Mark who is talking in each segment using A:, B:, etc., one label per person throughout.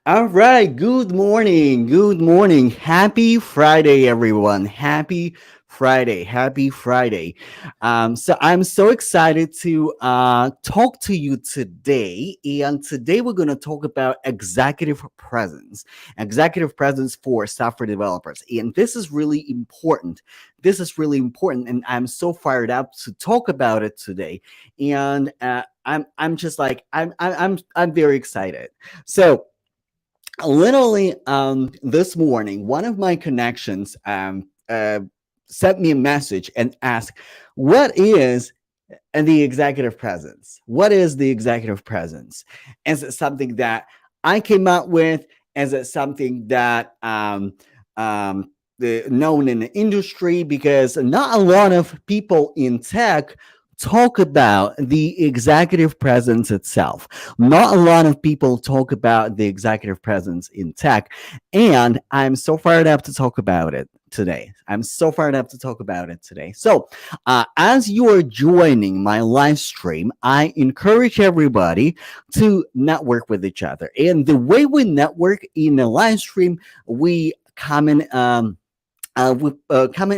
A: All right. Good morning. Good morning. Happy Friday, everyone. Happy Friday. Happy Friday. So I'm so excited to talk to you today. And today we're going to talk about executive presence for software developers. And this is really important. This is really important. And I'm so fired up to talk about it today. And I'm just like, I'm very excited. So, literally this morning one of my connections sent me a message and asked, what is the executive presence? What is the executive presence? Is it something that I came up with? Is it something that known in the industry? Because not a lot of people in tech talk about the executive presence itself. Not a lot of people talk about the executive presence in tech. And I'm so fired up to talk about it today. I'm so fired up to talk about it today. So, as you are joining my live stream, I encourage everybody to network with each other. And the way we network in a live stream, we comment. Comment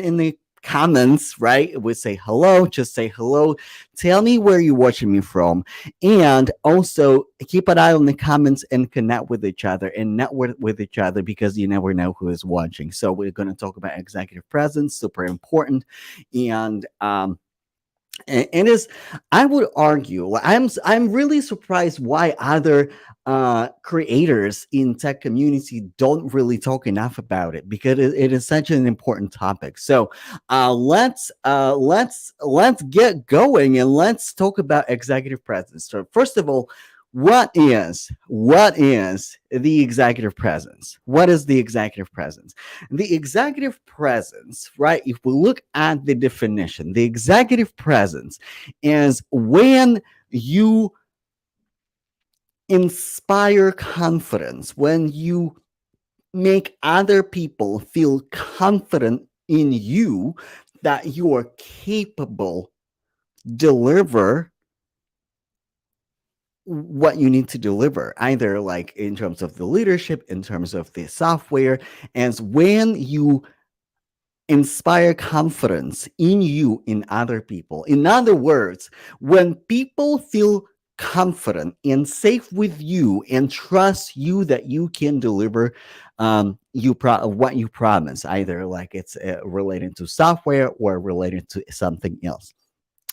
A: in the comments, right? We say hello, just say hello. Tell me where you're watching me from. And also keep an eye on the comments and connect with each other and network with each other because you never know who is watching. So we're going to talk about executive presence, super important. And it is, I would argue, I'm really surprised why other creators in tech community don't really talk enough about it because it is such an important topic. So let's get going and let's talk about executive presence. So first of all, what is the executive presence? What is the executive presence? The executive presence, right? If we look at the definition, the executive presence is when you inspire confidence, when you make other people feel confident in you that you are capable deliver what you need to deliver, either like in terms of the leadership, in terms of the software, and when you inspire confidence in you, in other people. In other words, when people feel confident and safe with you and trust you that you can deliver what you promise, either like it's related to software or related to something else.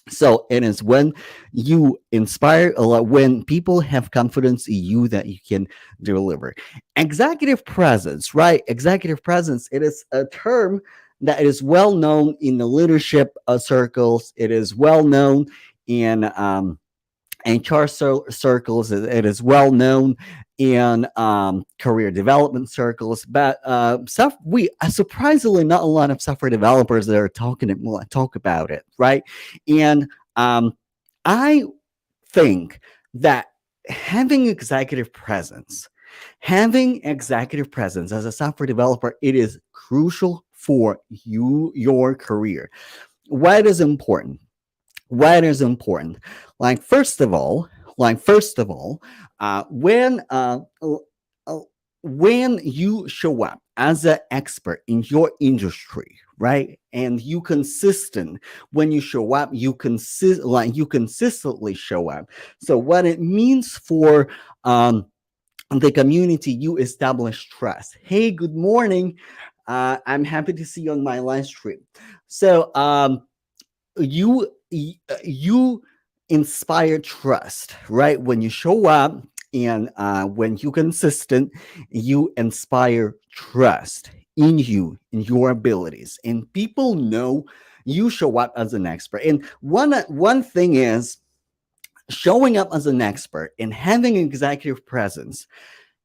A: So it is when you inspire a lot, when people have confidence in you that you can deliver. Executive presence, right? Executive presence, it is a term that is well known in the leadership circles. It is well known in HR circles. It is well known in career development circles, but we surprisingly not a lot of software developers that are talk about it, right? And I think that having executive presence as a software developer, it is crucial for your career. Why it is important? Why it is important? Like first of all, uh, when uh, uh, when you show up as an expert in your industry, right, and you consistent when you show up, you consistently show up. So what it means for the community, you establish trust. Hey, good morning. I'm happy to see you on my live stream. So you inspire trust, right? When you show up and when you consistent, you inspire trust in you, in your abilities, and people know you show up as an expert. And one thing is showing up as an expert and having an executive presence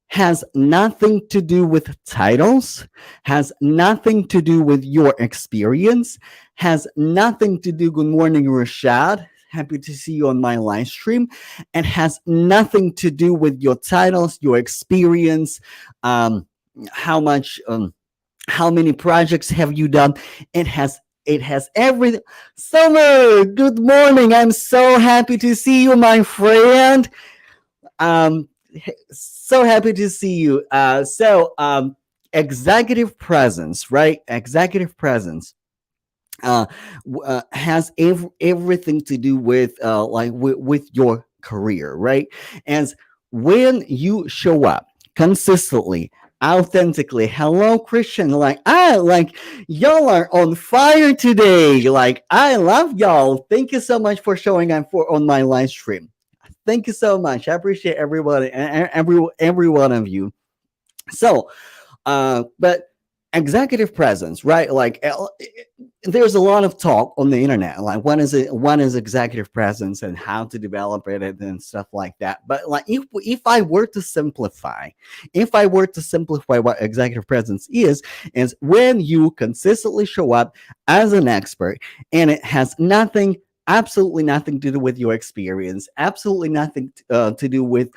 A: has nothing to do with titles, has nothing to do with your experience, has nothing to do, good morning, Rashad. Happy to see you on my live stream. And has nothing to do with your titles, your experience, um, how much, how many projects have you done. It has everything. Summer, good morning. I'm so happy to see you, my friend. So happy to see you. Executive presence, right? Executive presence uh, has everything to do with with your career, right? And when you show up consistently, authentically, hello Christian, like y'all are on fire today. Like I love y'all. Thank you so much for showing up for on my live stream. Thank you so much. I appreciate everybody, every one of you. So but executive presence, right? There's a lot of talk on the internet, like what is executive presence and how to develop it and stuff like that. But like if I were to simplify what executive presence is when you consistently show up as an expert, and it has absolutely nothing to do with your experience, absolutely nothing to do with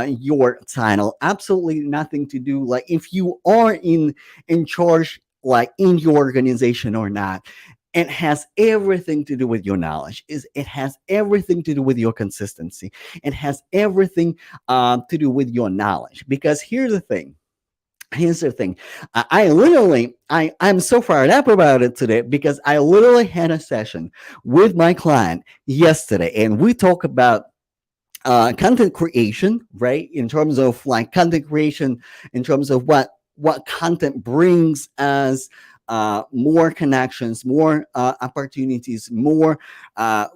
A: your title, absolutely nothing to do like if you are in charge like in your organization or not. It has everything to do with your knowledge. Is it has everything to do with your consistency. It has everything to do with your knowledge. Because here's the thing. I'm so fired up about it today because I literally had a session with my client yesterday, and we talk about content creation, right? In terms of like content creation, in terms of what content brings us more connections, more opportunities, more the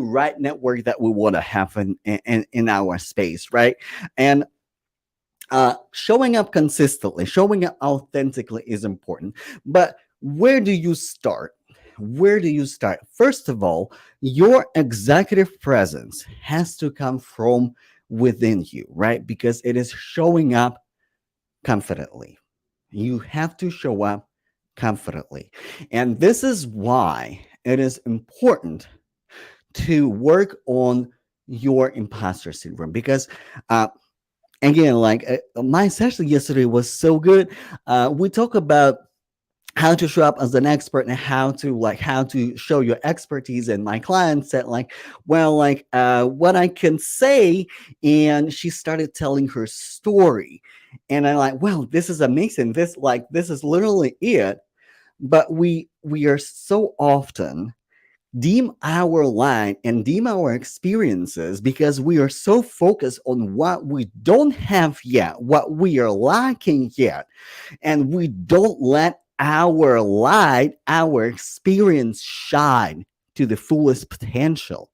A: right network that we want to have in our space, right? And showing up consistently, showing up authentically is important. But where do you start? Where do you start? First of all, your executive presence has to come from within you, right? Because it is showing up confidently. You have to show up confidently. And this is why it is important to work on your imposter syndrome because again, my session yesterday was so good. We talk about how to show up as an expert and how to show your expertise. And my client said what I can say, and she started telling her story, and I like, well, this is amazing. This is literally it. But we are so often dim our light and dim our experiences because we are so focused on what we don't have yet, what we are lacking yet, and we don't let our light, our experience shine to the fullest potential.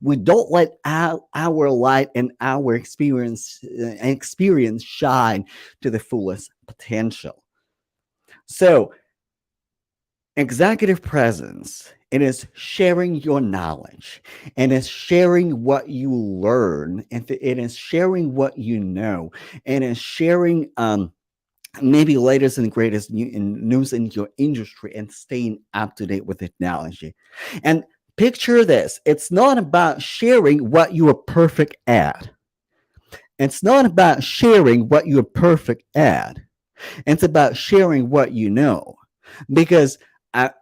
A: We don't let our light and our experience shine to the fullest potential. So executive presence, it is sharing your knowledge, and it's sharing what you learn, and it is sharing what you know, and it's sharing maybe latest and greatest news in your industry and staying up to date with technology. And picture this, it's not about sharing what you are perfect at. It's not about sharing what you're perfect at. It's about sharing what you know. Because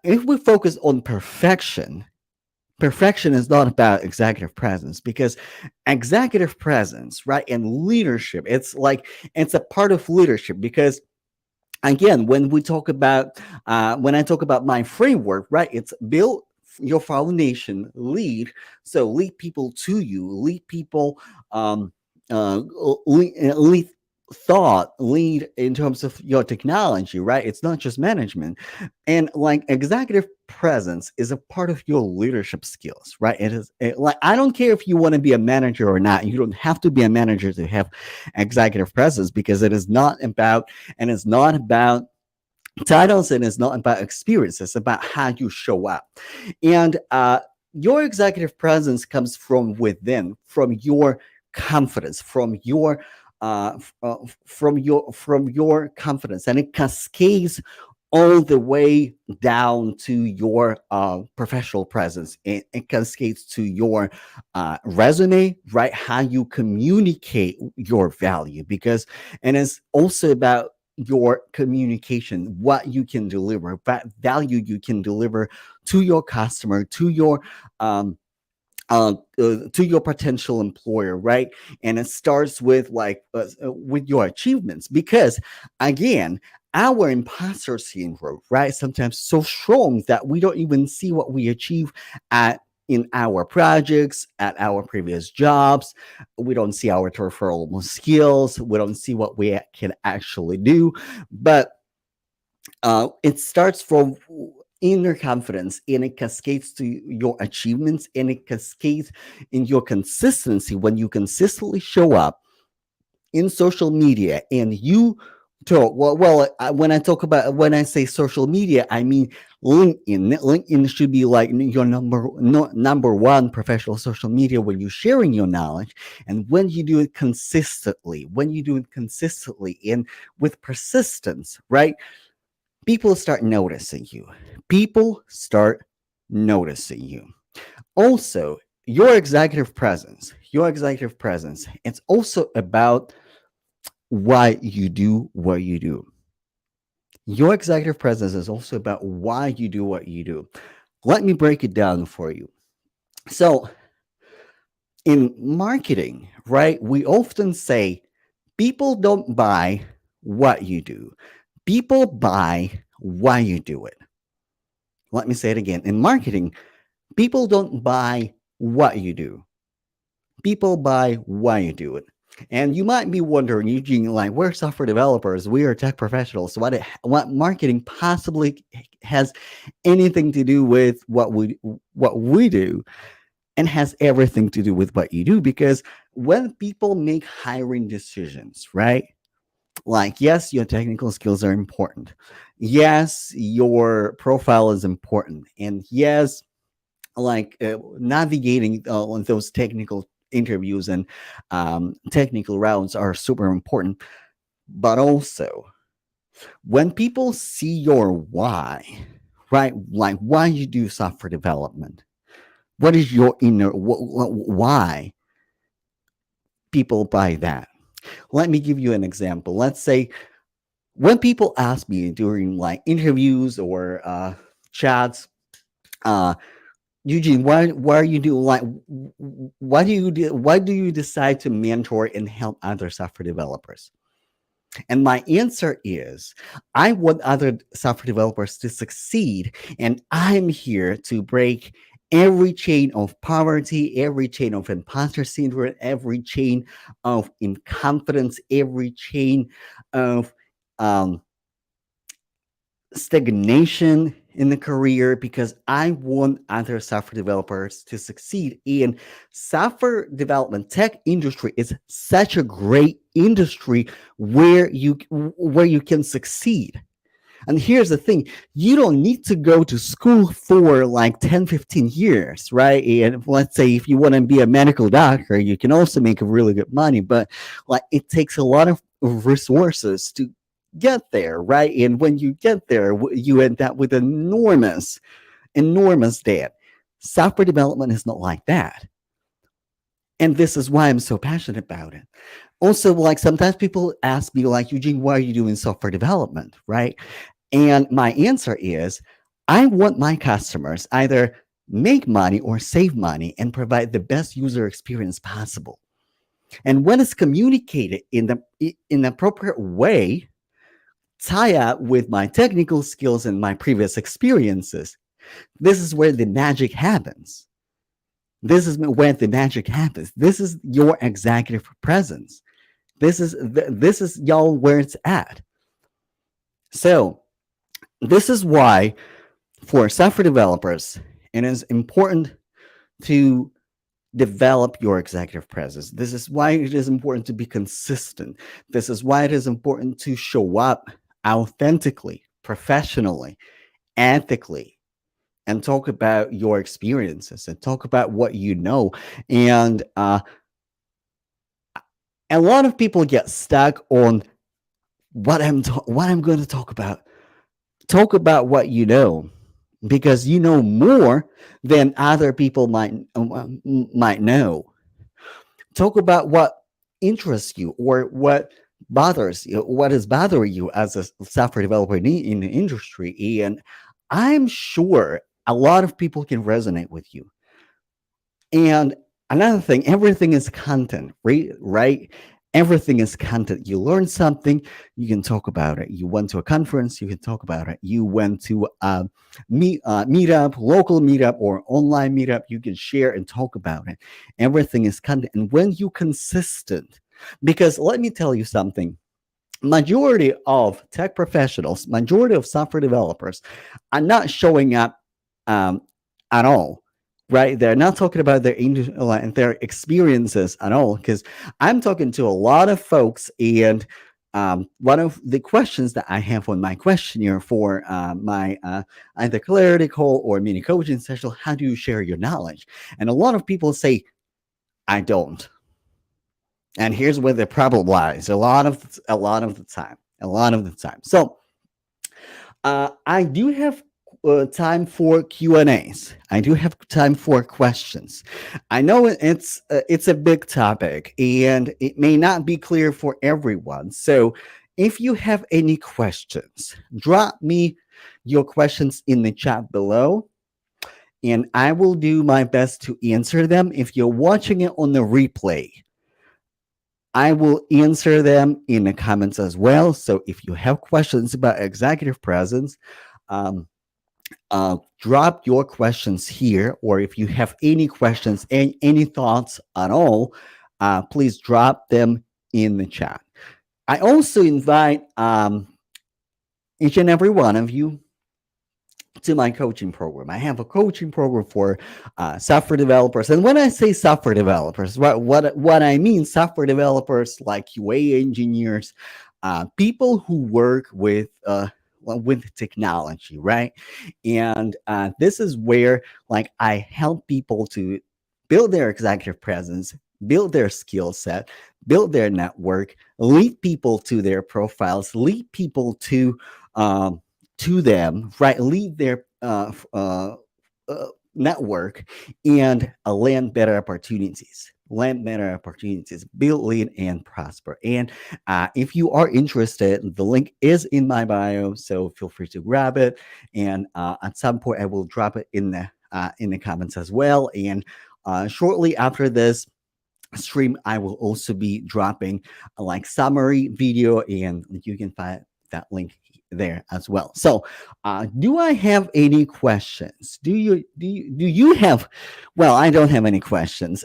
A: if we focus on perfection, perfection is not about executive presence because executive presence, right, and leadership, it's a part of leadership because again when I talk about my framework, right, it's build your foundation, lead, so lead people to you, lead people uh lead thought, lead in terms of your technology, right? It's not just management. And like executive presence is a part of your leadership skills, right? Like I don't care if you want to be a manager or not, you don't have to be a manager to have executive presence because it is not about, and it's not about titles, and it's not about experience, it's about how you show up. And your executive presence comes from within, from your confidence, from your confidence, and it cascades all the way down to your professional presence. It cascades to your resume, right? How you communicate your value, because, and it's also about your communication, what you can deliver, what value you can deliver to your customer, um, to your potential employer, right? And it starts with with your achievements, because again, our imposter syndrome, right, sometimes so strong that we don't even see what we achieve at in our projects, at our previous jobs. We don't see our transferable skills. We don't see what we can actually do. But it starts from inner confidence, and it cascades to your achievements, and it cascades in your consistency. When you consistently show up in social media and you talk, when I talk about, when I say social media, I mean LinkedIn should be like your number one professional social media, when you're sharing your knowledge. And when you do it consistently, and with persistence, right, people start noticing you. People start noticing you. Also, your executive presence, it's also about why you do what you do. Your executive presence is also about why you do what you do. Let me break it down for you. So, in marketing, right, we often say people don't buy what you do, people buy why you do it. Let me say it again. In marketing, people don't buy what you do, people buy why you do it. And you might be wondering, Eugene, like, we're software developers, we are tech professionals. What marketing possibly has anything to do with what we do, and has everything to do with what you do? Because when people make hiring decisions, right? Like, yes, your technical skills are important. Yes, your profile is important. And yes, navigating on those technical interviews and technical rounds are super important. But also, when people see your why, right, like why you do software development, what is your inner why, people buy that. Let me give you an example. Let's say when people ask me during like interviews or chats, uh, Eugene, why are you doing like why do you decide to mentor and help other software developers? And my answer is, I want other software developers to succeed, and I'm here to break every chain of poverty, every chain of imposter syndrome, every chain of incompetence, every chain of um, stagnation in the career, because I want other software developers to succeed. In software development, tech industry is such a great industry where you can succeed. And here's the thing, you don't need to go to school for like 10, 15 years, right? And let's say if you want to be a medical doctor, you can also make really good money, but like it takes a lot of resources to get there, right? And when you get there, you end up with enormous, enormous debt. Software development is not like that. And this is why I'm so passionate about it. Also, like sometimes people ask me, like, Eugene, why are you doing software development, right? And my answer is, I want my customers either make money or save money and provide the best user experience possible. And when it's communicated in the appropriate way, tie up with my technical skills and my previous experiences, this is where the magic happens. This is where the magic happens. This is your executive presence. This is y'all where it's at. So this is why, for software developers, it is important to develop your executive presence. This is why it is important to be consistent. This is why it is important to show up authentically, professionally, ethically, and talk about your experiences and talk about what you know. And a lot of people get stuck on what I'm going to talk about. Talk about what you know, because you know more than other people might know. Talk about what interests you, or what bothers you, what is bothering you as a software developer in the industry. And I'm sure a lot of people can resonate with you. And another thing, everything is content, right? Right? Everything is content. You learn something, you can talk about it. You went to a conference, you can talk about it. You went to a meetup, local meetup, or online meetup, you can share and talk about it. Everything is content. And when you consistent, because let me tell you something, majority of tech professionals, majority of software developers are not showing up um, at all, right? They're not talking about like, their experiences at all. Because I'm talking to a lot of folks, and one of the questions that I have on my questionnaire for my either clarity call or mini coaching session: how do you share your knowledge? And a lot of people say, I don't. And here's where the problem lies. A lot of the time. So I do have time for Q&As. I do have time for questions. I know it's a big topic and it may not be clear for everyone. So if you have any questions, drop me your questions in the chat below, and I will do my best to answer them. If you're watching it on the replay, I will answer them in the comments as well. So if you have questions about executive presence, um, drop your questions here. Or if you have any questions and any thoughts at all, please drop them in the chat. I also invite each and every one of you to my coaching program. I have a coaching program for software developers, and when I say software developers, what I mean, software developers like QA engineers, people who work with technology, right? And this is where like I help people to build their executive presence, build their skill set, build their network, lead people to their profiles, lead people to them, right? Lead their network, and land better opportunities. Land better opportunities, build, lead, and prosper. And if you are interested, the link is in my bio, so feel free to grab it. And at some point, I will drop it in the comments as well. And shortly after this stream, I will also be dropping a like summary video, and you can find that link there as well. So do I have any questions? Do you have, well, I don't have any questions.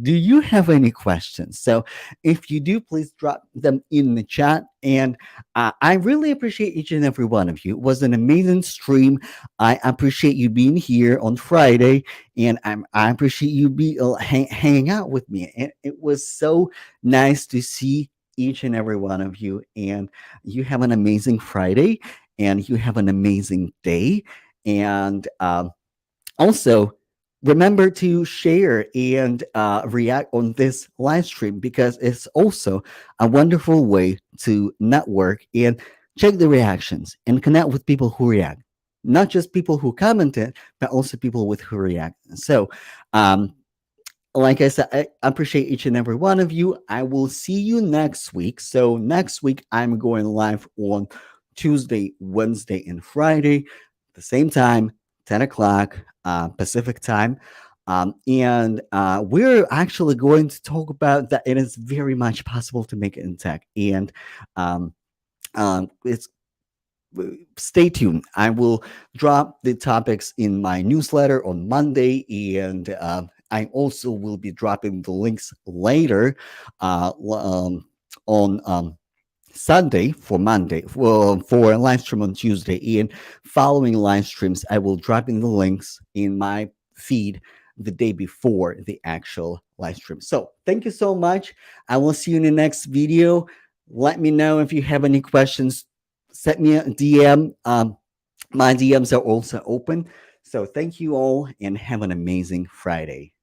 A: Do you have any questions? So if you do, please drop them in the chat. And I really appreciate each and every one of you. It was an amazing stream. I appreciate you being here on Friday, and I appreciate you hanging out with me. It was so nice to see each and every one of you. And you have an amazing Friday, and you have an amazing day. And also, remember to share and react on this live stream, because it's also a wonderful way to network and check the reactions and connect with people who react. Not just people who commented, but also people with who react. So, like I said, I appreciate each and every one of you. I will see you next week. So next week, I'm going live on Tuesday, Wednesday, and Friday, the same time, 10 o'clock Pacific time. And we're actually going to talk about that it is very much possible to make it in tech. And it's stay tuned. I will drop the topics in my newsletter on Monday, and I also will be dropping the links later on Sunday for Monday, for a live stream on Tuesday. And following live streams, I will drop in the links in my feed the day before the actual live stream. So thank you so much. I will see you in the next video. Let me know if you have any questions. Send me a DM. My DMs are also open. So thank you all, and have an amazing Friday.